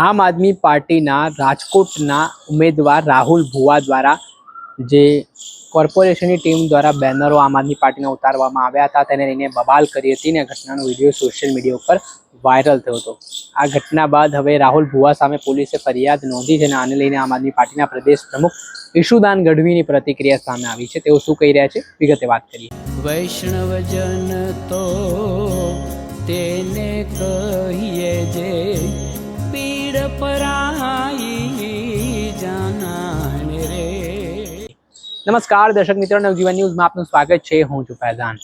આમ આદમી પાર્ટીના રાજકોટના ઉમેદવાર રાહુલ ભુવા દ્વારા જે કોર્પોરેશનની ટીમ દ્વારા બેનરો આમ આદમી પાર્ટીના ઉતારવામાં આવ્યા હતા તેને લઈને બબાલ કરી હતી અને ઘટનાનો વિડીયો સોશિયલ મીડિયા ઉપર વાયરલ થયો હતો। આ ઘટના બાદ હવે રાહુલ ભુવા સામે પોલીસે ફરિયાદ નોંધી છે અને આને લઈને આમ આદમી પાર્ટીના પ્રદેશ પ્રમુખ ઈશુદાન ગઢવીની પ્રતિક્રિયા સામે આવી છે। તેઓ શું કહી રહ્યા છે વિગતે વાત કરીએ। વૈષ્ણવજન તો તેને કહીએ જે પીડ પરાઈ જાનાને રે। નમસ્કાર દર્શક મિત્રો, નવજીવન ન્યૂઝમાં આપનું સ્વાગત છે। હું છું ફૈઝાન।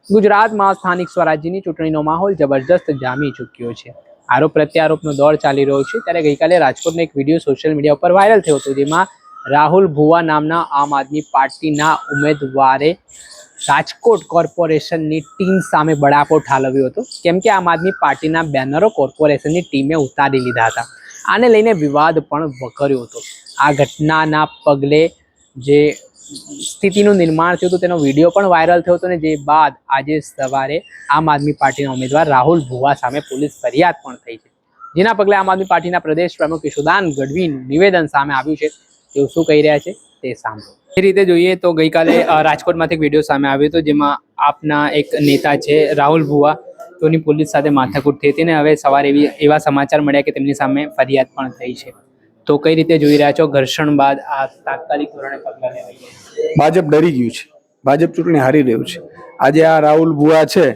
ગુજરાતમાં સ્થાનિક સ્વરાજ્યની ચૂંટણીનો માહોલ જબરજસ્ત જામી ચૂક્યો છે। આરોપ પ્રત્યારોપનો દોર ચાલી રહ્યો છે ત્યારે ગઈકાલે રાજકોટનો એક વિડીયો સોશિયલ મીડિયા ઉપર વાયરલ થયો હતો, જેમાં રાહુલ ભુવા નામના આમ આદમી પાર્ટીના ઉમેદવારે રાજકોટ કોર્પોરેશનની ટીમ સામે બળાપો ઠાલવ્યો હતો, કેમ કે આમ આદમી પાર્ટીના બેનરો કોર્પોરેશનની ટીમે ઉતારી લીધા હતા। આને લઈને વિવાદ પણ વકર્યો હતો। આ ઘટનાના પગલે જે સ્થિતિનું નિર્માણ થયું હતું તેનો વિડીયો પણ વાયરલ થયો હતો અને જે બાદ આજે સવારે આમ આદમી પાર્ટીના ઉમેદવાર રાહુલ ભુવા સામે પોલીસ ફરિયાદ પણ થઈ છે, જેના પગલે આમ આદમી પાર્ટીના પ્રદેશ પ્રમુખ ઈશુદાન ગઢવીનું નિવેદન સામે આવ્યું છે। તેઓ શું કહી રહ્યા છે તે સાંભળો। એ રીતે જોઈએ તો ગઈકાલે રાજકોટમાંથી એક વિડીયો સામે આવ્યો હતો, જેમાં આપના એક નેતા છે રાહુલ ભુવા, તેની પોલીસ સાથે માથાકૂટ થઈ હતી અને હવે સવારે એવા સમાચાર મળ્યા કે તેમની સામે ફરિયાદ પણ થઈ છે। તો કઈ રીતે જોઈ રહ્યા છો ઘર્ષણ બાદ આ તાત્કાલિક ધોરણે પગલાં લેવાય? ભાજપ ડરી ગયું છે, ભાજપ ચૂંટણી હારી રહ્યું છે। આજે આ રાહુલ ભુવા છે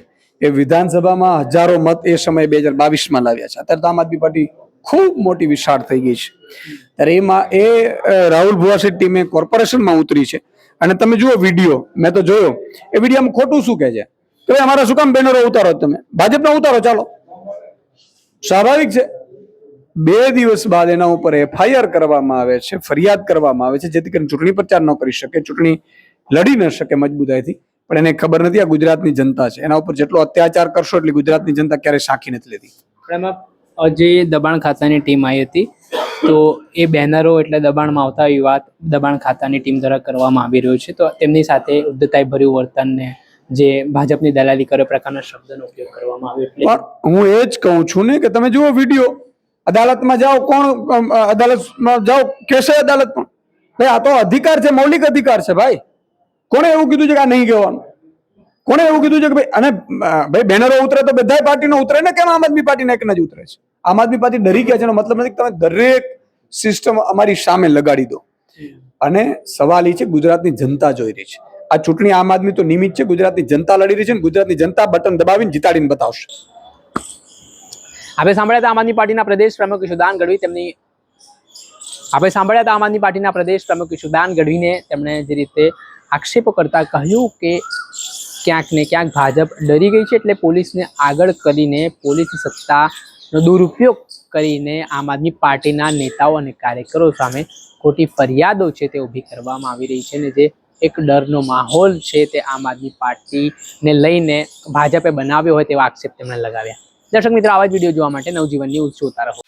એ વિધાનસભામાં હજારો મત એ સમયે 2022માં લાવ્યા છે, અત્યારે તો આમ આદમી પાર્ટી ખૂબ મોટી વિશાળ થઈ ગઈ છે। ત્યારે એમાં એ રાહુલ ભુવા છે ટીમે કોર્પોરેશનમાં ઉતરી છે અને તમે જુઓ વિડીયો, મેં તો જોયો, એ વિડીયોમાં ખોટું શું કહે છે કે અમારા શું કામ બેનરો ઉતારો, તમે ભાજપના ઉતારો, ચાલો સ્વાભાવિક છે। 2 દિવસ બાદ એના ઉપર FIR કરવામાં આવે છે, ફરિયાદ કરવામાં આવે છે, જેથી કરીને ચૂંટણી પ્રચાર ન કરી શકે, ચૂંટણી લડી ન શકે મજબૂતાઈથી। પણ એને ખબર નથી આ ગુજરાતની જનતા છે, એના ઉપર જેટલો અત્યાચાર કરશો એટલી ગુજરાતની જનતા ક્યારેય સાંખી નથી લેતી। એમાં જે દબાણ ખાતાની ટીમ આવી હતી તો એ બેનરો એટલે દબાણમાં આવતા એવી વાત દબાણ ખાતાની ટીમ દ્વારા કરવામાં આવી રહ્યું છે, તો તેમની સાથે ઉદ્ધતાઈ ભર્યું વર્તનને જે ભાજપની દલાલી કરે પ્રકારના શબ્દનો ઉપયોગ કરવામાં આવ્યો। એટલે હું એ જ કહું છું ને કે તમે જુઓ વિડીયો, અદાલતમાં જાઓ, કોણ અદાલતમાં જાઓ કહેશે અદાલતમાં, ભાઈ આ તો અધિકાર છે, મૌલિક અધિકાર છે ભાઈ। કોણે એવું કીધું છે કે આ નહીં કહેવાનું? કોણે એવું કીધું છે કે ભાઈ, અને ભાઈ બેનરો ઉતરે તો બધાય પાર્ટીનો ઉતરે ને, કેમ આમ આદમી પાર્ટીને એકને જ ઉતરે છે? આમ આદમી પાર્ટી ડરી ગયા છે એનો મતલબ નથી કે તમે દરેક સિસ્ટમ અમારી સામે લગાડી દો। અને સવાલ એ છે ગુજરાતની જનતા જોઈ રહી છે આ ચૂંટણી, આમ આદમી તો નિમિત્ત છે, ગુજરાતની જનતા લડી રહી છે અને ગુજરાતની જનતા બટન દબાવીને જીતાડીને બતાવશે। આપણે સાંભળ્યા હતા આમ આદમી પાર્ટીના પ્રદેશ પ્રમુખ ઈશુદાન ગઢવી ગઢવીને તેમણે જે રીતે આક્ષેપો કરતા કહ્યું કે ક્યાંક ને ક્યાંક ભાજપ ડરી ગઈ છે, એટલે પોલીસને આગળ કરીને પોલીસની સત્તાનો દુરુપયોગ કરીને આમ આદમી પાર્ટીના નેતાઓ અને કાર્યકરો સામે ખોટી ફરિયાદો છે તે ઊભી કરવામાં આવી રહી છે અને જે એક ડરનો માહોલ છે તે આમ આદમી પાર્ટીને લઈને ભાજપે બનાવ્યો હોય તેવા આક્ષેપ તેમણે લગાવ્યા। દર્શક મિત્રો, આવા જ વિડીયો જોવા માટે નવજીવન ન્યૂઝ જોતા રહો।